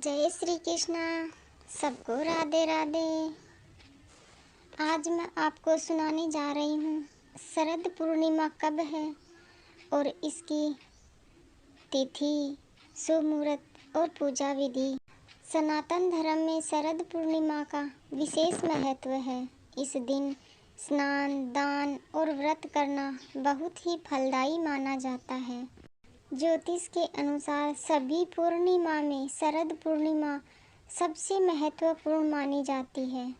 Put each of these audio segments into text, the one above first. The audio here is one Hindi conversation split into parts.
जय श्री कृष्णा। सबको राधे राधे। आज मैं आपको सुनाने जा रही हूँ शरद पूर्णिमा कब है और इसकी तिथि, शुभ मुहूर्त और पूजा विधि। सनातन धर्म में शरद पूर्णिमा का विशेष महत्व है। इस दिन स्नान, दान और व्रत करना बहुत ही फलदायी माना जाता है। ज्योतिष के अनुसार सभी पूर्णिमा में शरद पूर्णिमा सबसे महत्वपूर्ण मानी जाती है।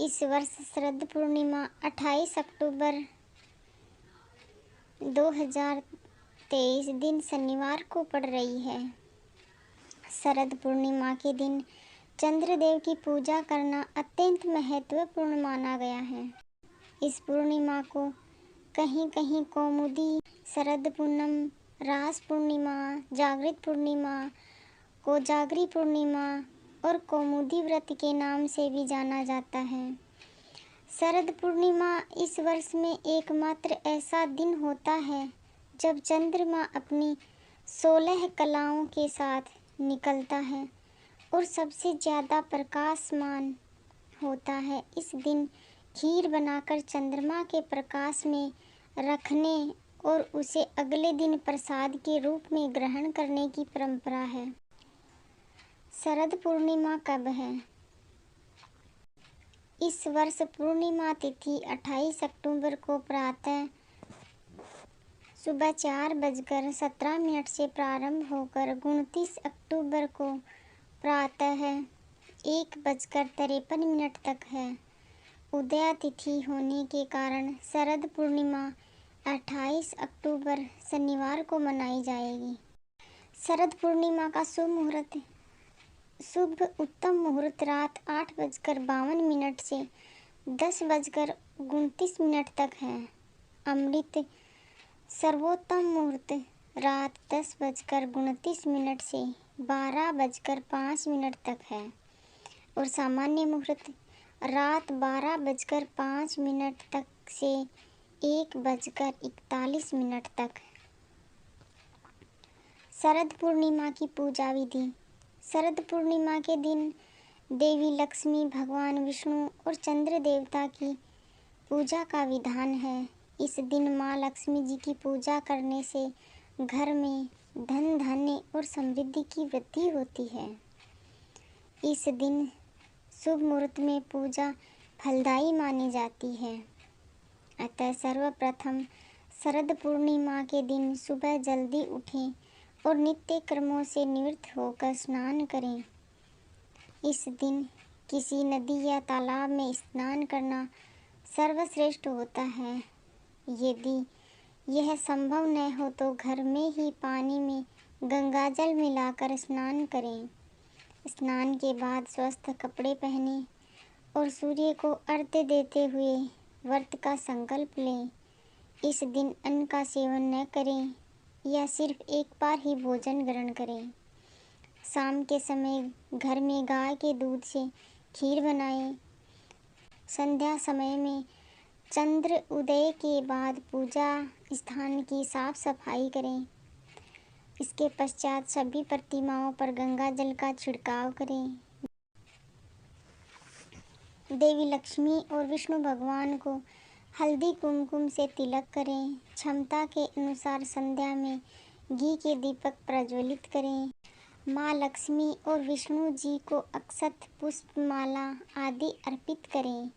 इस वर्ष शरद पूर्णिमा 28 अक्टूबर 2023 दिन शनिवार को पड़ रही है। शरद पूर्णिमा के दिन चंद्रदेव की पूजा करना अत्यंत महत्वपूर्ण माना गया है। इस पूर्णिमा को कहीं कहीं कौमुदी, शरद पूनम, रास पूर्णिमा, जागृत पूर्णिमा, कोजागरी पूर्णिमा और कौमुदी व्रत के नाम से भी जाना जाता है। शरद पूर्णिमा इस वर्ष में एकमात्र ऐसा दिन होता है जब चंद्रमा अपनी 16 कलाओं के साथ निकलता है और सबसे ज़्यादा प्रकाशमान होता है। इस दिन खीर बनाकर चंद्रमा के प्रकाश में रखने और उसे अगले दिन प्रसाद के रूप में ग्रहण करने की परंपरा है। शरद पूर्णिमा कब है? इस वर्ष पूर्णिमा तिथि 28 अक्टूबर को प्रातः सुबह 4:17 से प्रारंभ होकर 29 अक्टूबर को प्रातः 1:53 तक है। उदया तिथि होने के कारण शरद पूर्णिमा 28 अक्टूबर शनिवार को मनाई जाएगी। शरद पूर्णिमा का शुभ उत्तम मुहूर्त रात 8:52 से 10:29 तक है। अमृत सर्वोत्तम मुहूर्त रात 10:29 से 12:05 तक है और सामान्य मुहूर्त रात 12:05 तक से 1:41 तक। शरद पूर्णिमा की पूजा विधि। शरद पूर्णिमा के दिन देवी लक्ष्मी, भगवान विष्णु और चंद्र देवता की पूजा का विधान है। इस दिन माँ लक्ष्मी जी की पूजा करने से घर में धन, धान्य और समृद्धि की वृद्धि होती है। इस दिन शुभ मुहूर्त में पूजा फलदायी मानी जाती है। अतः सर्वप्रथम शरद पूर्णिमा के दिन सुबह जल्दी उठें और नित्य कर्मों से निवृत्त होकर स्नान करें। इस दिन किसी नदी या तालाब में स्नान करना सर्वश्रेष्ठ होता है। यदि यह संभव न हो तो घर में ही पानी में गंगाजल मिलाकर स्नान करें। स्नान के बाद स्वस्थ कपड़े पहनें और सूर्य को अर्घ्य देते हुए व्रत का संकल्प लें। इस दिन अन्न का सेवन न करें या सिर्फ एक बार ही भोजन ग्रहण करें। शाम के समय घर में गाय के दूध से खीर बनाएं। संध्या समय में चंद्र उदय के बाद पूजा स्थान की साफ सफाई करें। इसके पश्चात सभी प्रतिमाओं पर गंगा जल का छिड़काव करें। देवी लक्ष्मी और विष्णु भगवान को हल्दी कुमकुम से तिलक करें। क्षमता के अनुसार संध्या में घी के दीपक प्रज्वलित करें। माँ लक्ष्मी और विष्णु जी को अक्षत, पुष्पमाला आदि अर्पित करें।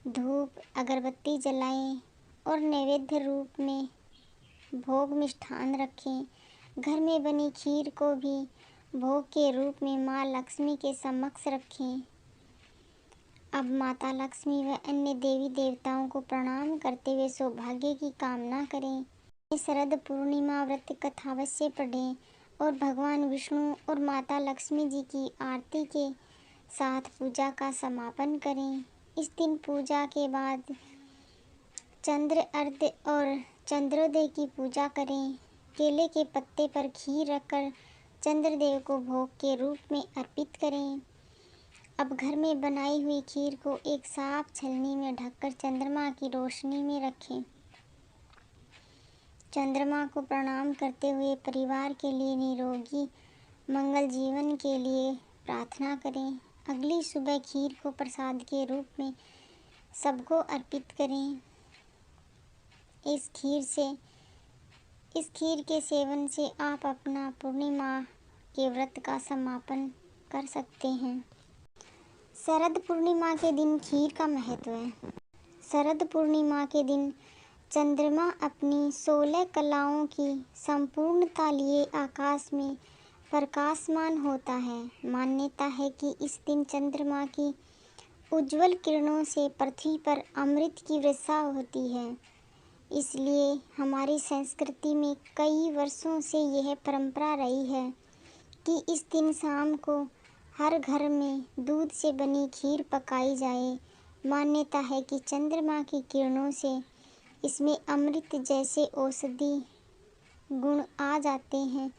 धूप अगरबत्ती जलाएं और नैवेद्य रूप में भोग मिष्ठान रखें। घर में बनी खीर को भी भोग के रूप में माँ लक्ष्मी के समक्ष रखें। अब माता लक्ष्मी व अन्य देवी देवताओं को प्रणाम करते हुए सौभाग्य की कामना करें। शरद पूर्णिमा व्रत कथा अवश्य पढ़ें और भगवान विष्णु और माता लक्ष्मी जी की आरती के साथ पूजा का समापन करें। इस दिन पूजा के बाद चंद्र अर्घ्य और चंद्रोदय की पूजा करें। केले के पत्ते पर खीर रखकर चंद्रदेव को भोग के रूप में अर्पित करें। अब घर में बनाई हुई खीर को एक साफ छलनी में ढककर चंद्रमा की रोशनी में रखें। चंद्रमा को प्रणाम करते हुए परिवार के लिए निरोगी मंगल जीवन के लिए प्रार्थना करें। अगली सुबह खीर को प्रसाद के रूप में सबको अर्पित करें। इस खीर के सेवन से आप अपना पूर्णिमा के व्रत का समापन कर सकते हैं। शरद पूर्णिमा के दिन खीर का महत्व है। शरद पूर्णिमा के दिन चंद्रमा अपनी 16 कलाओं की संपूर्णता लिए आकाश में प्रकाशमान होता है। मान्यता है कि इस दिन चंद्रमा की उज्जवल किरणों से पृथ्वी पर अमृत की वर्षा होती है। इसलिए हमारी संस्कृति में कई वर्षों से यह परंपरा रही है कि इस दिन शाम को हर घर में दूध से बनी खीर पकाई जाए। मान्यता है कि चंद्रमा की किरणों से इसमें अमृत जैसे औषधि गुण आ जाते हैं।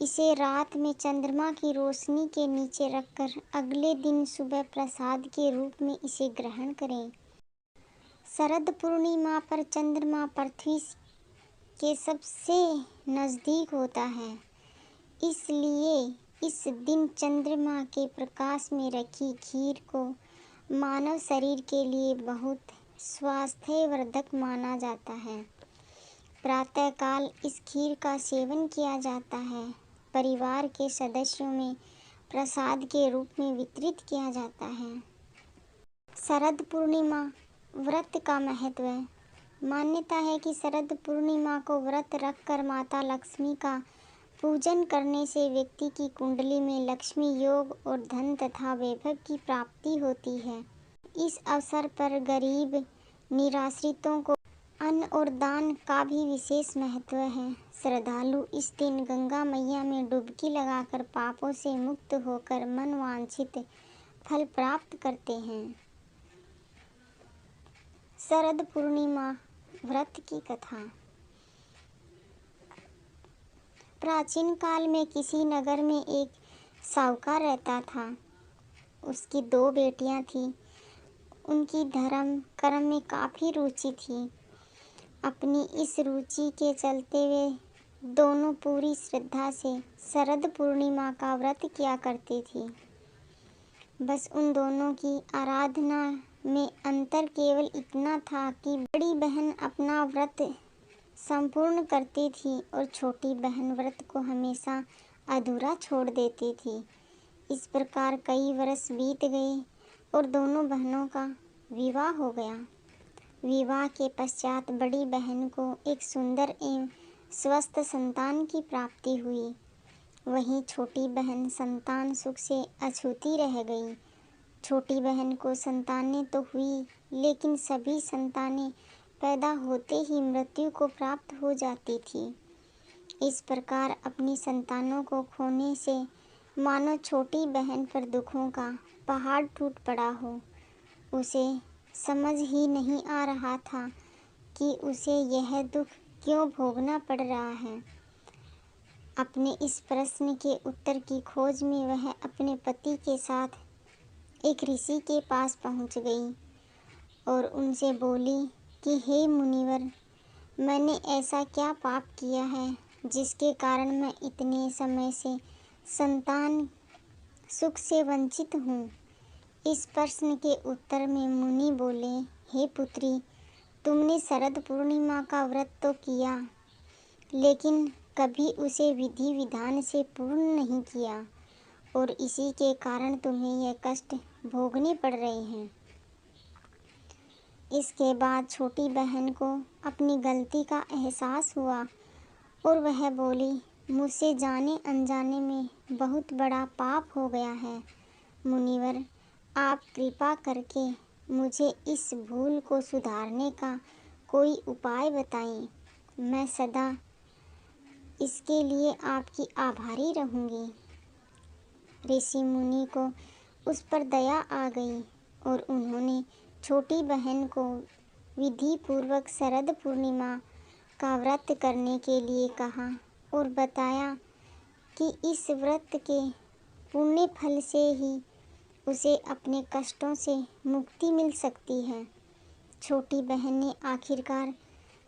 इसे रात में चंद्रमा की रोशनी के नीचे रखकर अगले दिन सुबह प्रसाद के रूप में इसे ग्रहण करें। शरद पूर्णिमा पर चंद्रमा पृथ्वी के सबसे नज़दीक होता है। इसलिए इस दिन चंद्रमा के प्रकाश में रखी खीर को मानव शरीर के लिए बहुत स्वास्थ्यवर्धक माना जाता है। प्रातःकाल इस खीर का सेवन किया जाता है। परिवार के सदस्यों में प्रसाद के रूप में वितरित किया जाता है। शरद पूर्णिमा व्रत का महत्व है। मान्यता है कि शरद पूर्णिमा को व्रत रखकर माता लक्ष्मी का पूजन करने से व्यक्ति की कुंडली में लक्ष्मी योग और धन तथा वैभव की प्राप्ति होती है। इस अवसर पर गरीब निराश्रितों को अन्न और दान का भी विशेष महत्व है। श्रद्धालु इस दिन गंगा मैया में डुबकी लगाकर पापों से मुक्त होकर मनवांछित फल प्राप्त करते हैं। शरद पूर्णिमा व्रत की कथा। प्राचीन काल में किसी नगर में एक साहूकार रहता था। उसकी 2 बेटियां थीं। उनकी धर्म कर्म में काफ़ी रुचि थी। अपनी इस रुचि के चलते वे दोनों पूरी श्रद्धा से शरद पूर्णिमा का व्रत किया करती थी। बस उन दोनों की आराधना में अंतर केवल इतना था कि बड़ी बहन अपना व्रत संपूर्ण करती थी और छोटी बहन व्रत को हमेशा अधूरा छोड़ देती थी। इस प्रकार कई वर्ष बीत गए और दोनों बहनों का विवाह हो गया। विवाह के पश्चात बड़ी बहन को एक सुंदर एवं स्वस्थ संतान की प्राप्ति हुई। वहीं छोटी बहन संतान सुख से अछूती रह गई। छोटी बहन को संतानें तो हुई, लेकिन सभी संतानें पैदा होते ही मृत्यु को प्राप्त हो जाती थी। इस प्रकार अपनी संतानों को खोने से मानो छोटी बहन पर दुखों का पहाड़ टूट पड़ा हो। उसे समझ ही नहीं आ रहा था कि उसे यह दुख क्यों भोगना पड़ रहा है। अपने इस प्रश्न के उत्तर की खोज में वह अपने पति के साथ एक ऋषि के पास पहुंच गई और उनसे बोली कि हे मुनिवर, मैंने ऐसा क्या पाप किया है जिसके कारण मैं इतने समय से संतान सुख से वंचित हूँ। इस प्रश्न के उत्तर में मुनि बोले, हे पुत्री, तुमने शरद पूर्णिमा का व्रत तो किया, लेकिन कभी उसे विधि विधान से पूर्ण नहीं किया और इसी के कारण तुम्हें यह कष्ट भोगने पड़ रहे हैं। इसके बाद छोटी बहन को अपनी गलती का एहसास हुआ और वह बोली, मुझसे जाने अनजाने में बहुत बड़ा पाप हो गया है। मुनिवर, आप कृपा करके मुझे इस भूल को सुधारने का कोई उपाय बताएं। मैं सदा इसके लिए आपकी आभारी रहूँगी। ऋषि मुनि को उस पर दया आ गई और उन्होंने छोटी बहन को विधि पूर्वक शरद पूर्णिमा का व्रत करने के लिए कहा और बताया कि इस व्रत के पुण्य फल से ही उसे अपने कष्टों से मुक्ति मिल सकती है। छोटी बहन ने आखिरकार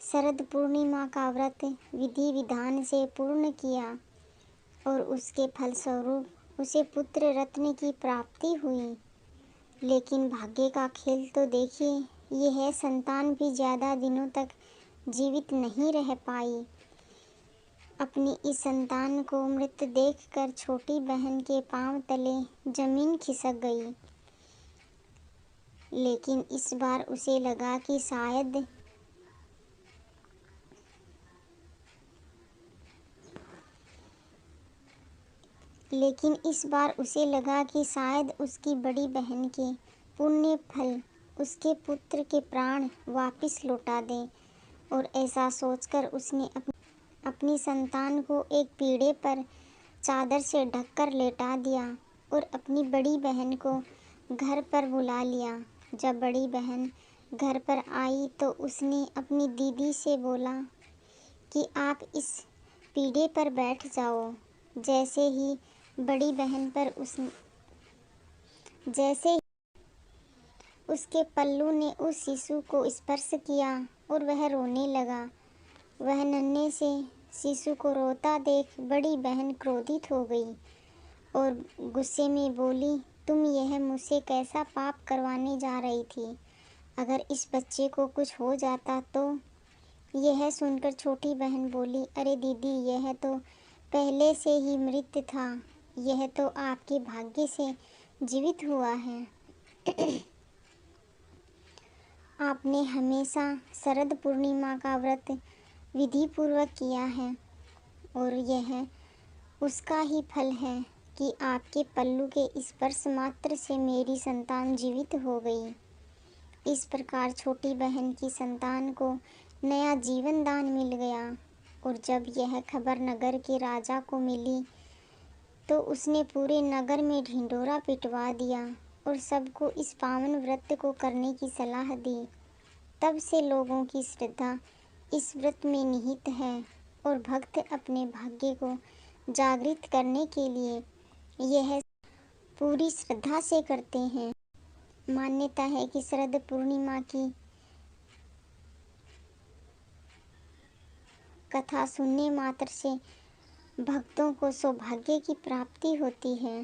शरद पूर्णिमा का व्रत विधि विधान से पूर्ण किया और उसके फलस्वरूप उसे पुत्र रत्न की प्राप्ति हुई। लेकिन भाग्य का खेल तो देखिए, यह संतान भी ज़्यादा दिनों तक जीवित नहीं रह पाई। अपनी इस संतान को मृत देखकर छोटी बहन के पांव तले जमीन खिसक गई। लेकिन इस बार उसे लगा कि शायद उसकी बड़ी बहन के पुण्य फल उसके पुत्र के प्राण वापस लौटा दें। और ऐसा सोचकर उसने अपनी संतान को एक पीढ़े पर चादर से ढककर लेटा दिया और अपनी बड़ी बहन को घर पर बुला लिया। जब बड़ी बहन घर पर आई तो उसने अपनी दीदी से बोला कि आप इस पीढ़े पर बैठ जाओ। जैसे ही उसके पल्लू ने उस शिशु को स्पर्श किया और वह रोने लगा। वह नन्हे से शिशु को रोता देख बड़ी बहन क्रोधित हो गई और गुस्से में बोली, तुम यह मुझसे कैसा पाप करवाने जा रही थी? अगर इस बच्चे को कुछ हो जाता तो? यह सुनकर छोटी बहन बोली, अरे दीदी, यह तो पहले से ही मृत था। यह तो आपके भाग्य से जीवित हुआ है। आपने हमेशा शरद पूर्णिमा का व्रत विधि पूर्वक किया है और यह उसका ही फल है कि आपके पल्लू के स्पर्श मात्र से मेरी संतान जीवित हो गई। इस प्रकार छोटी बहन की संतान को नया जीवन दान मिल गया। और जब यह खबर नगर के राजा को मिली तो उसने पूरे नगर में ढिंढोरा पिटवा दिया और सबको इस पावन व्रत को करने की सलाह दी। तब से लोगों की श्रद्धा इस व्रत में निहित है और भक्त अपने भाग्य को जागृत करने के लिए यह पूरी श्रद्धा से करते हैं। मान्यता है कि शरद पूर्णिमा की कथा सुनने मात्र से भक्तों को सौभाग्य की प्राप्ति होती है।